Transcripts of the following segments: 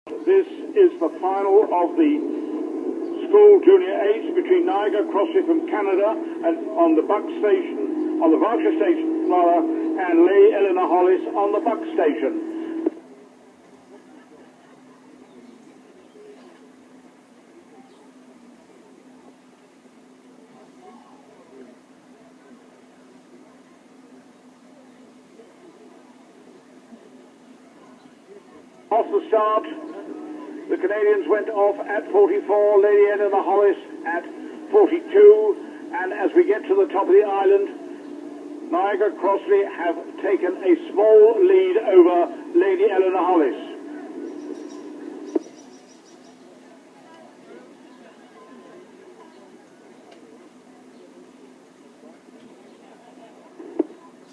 This is the final of the school junior 8s between Niagara, Crossley from Canada, and on the Buck station, on the Berkshire station rather, and Lady Eleanor Hollis on the Buck station. Off the start, the Canadians went off at 44, Lady Eleanor Hollis at 42, and as we get to the top of the island, Niagara Crossley have taken a small lead over Lady Eleanor Hollis.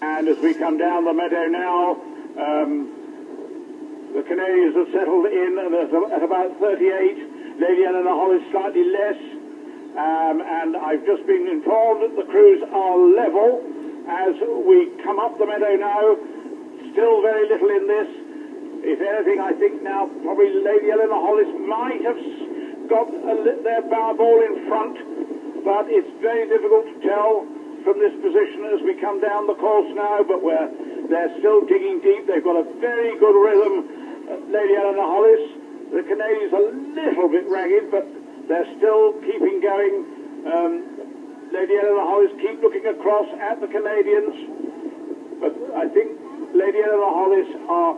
And as we come down the meadow now, the Canadians have settled in at about 38. Lady Eleanor Hollis slightly less. And I've just been informed that the crews are level as we come up the meadow now. Still very little in this. If anything, I think now probably Lady Eleanor Hollis might have got their bow ball in front. But it's very difficult to tell from this position as we come down the course now. But they're still digging deep. They've got a very good rhythm. Lady Eleanor Hollis, the Canadians a little bit ragged, but they're still keeping going. Lady Eleanor Hollis keep looking across at the Canadians, but I think Lady Eleanor Hollis are,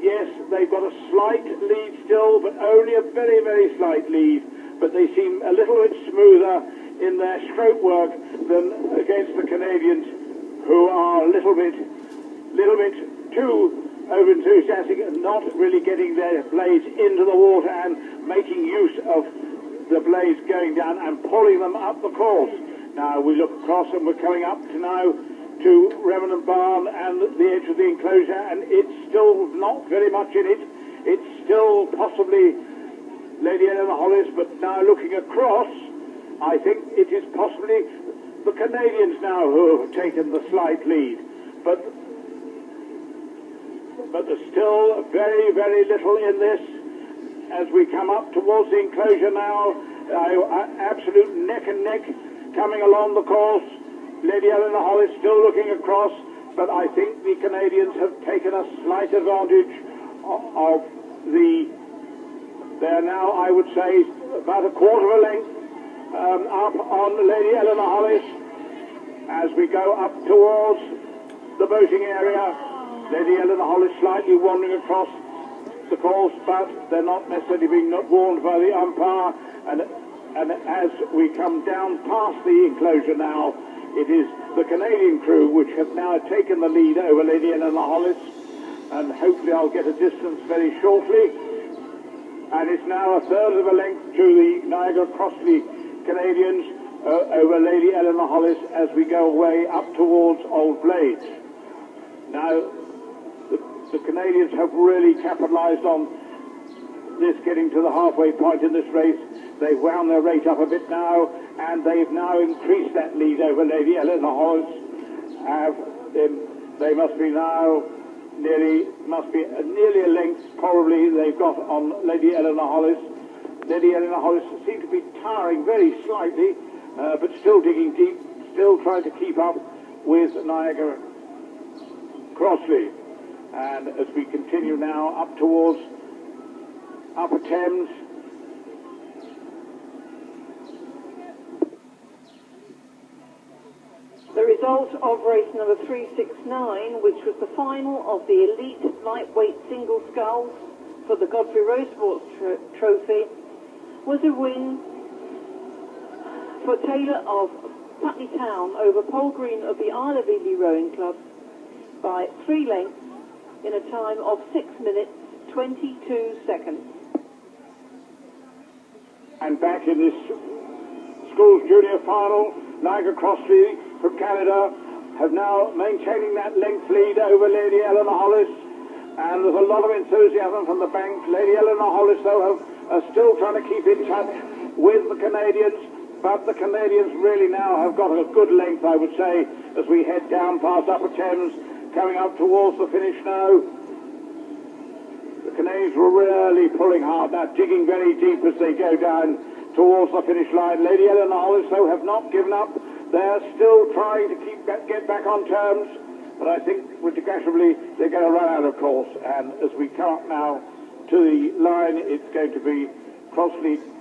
yes, they've got a slight lead still, but only a very, very slight lead, but they seem a little bit smoother in their stroke work than against the Canadians, who are a little bit too over-enthusiastic and not really getting their blades into the water and making use of the blades going down and pulling them up the course. Now we look across and we're coming up to Remnant Barn and the edge of the enclosure, and it's still not very much in it. It's still possibly Lady Eleanor Hollis, but now looking across, I think it is possibly the Canadians now who have taken the slight lead. But there's still very, very little in this. As we come up towards the enclosure now, absolute neck and neck coming along the course. Lady Eleanor Hollis still looking across, but I think the Canadians have taken a slight advantage of they're now, I would say, about a quarter of a length up on Lady Eleanor Hollis as we go up towards the boating area. Lady Eleanor Hollis slightly wandering across the course, but they're not necessarily being warned by the umpire. And as we come down past the enclosure now, it is the Canadian crew which have now taken the lead over Lady Eleanor Hollis, and hopefully I'll get a distance very shortly. And it's now a third of a length to the Niagara Crossley Canadians over Lady Eleanor Hollis as we go away up towards Old Blades. Now, the Canadians have really capitalised on this getting to the halfway point in this race. They've wound their rate up a bit now, and they've now increased that lead over Lady Eleanor Hollis. They must be now nearly a length probably they've got on Lady Eleanor Hollis. Lady Eleanor Hollis seems to be tiring very slightly, but still digging deep, still trying to keep up with Niagara Crossley. And as we continue now up towards Upper Thames, the result of race number 369, which was the final of the elite lightweight single sculls for the Godfrey Road Sports Trophy, was a win for Taylor of Putney Town over Paul Green of the Isle of Ely Rowing Club by 3 lengths in a time of 6 minutes 22 seconds. And back in this school's junior final, Niagara Crossley from Canada have now maintaining that length lead over Lady Eleanor Hollis, and there's a lot of enthusiasm from the bank. Lady Eleanor Hollis, though, are still trying to keep in touch with the Canadians, but the Canadians really now have got a good length, I would say, as we head down past Upper Thames, coming up towards the finish now. The Canaries were really pulling hard now, digging very deep as they go down towards the finish line. Lady Eleanor Hollis, though, have not given up. They're still trying to get back on terms, but I think regrettably they're going to run out of course. And as we come up now to the line, it's going to be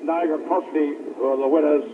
Niagara Crossley for the winners.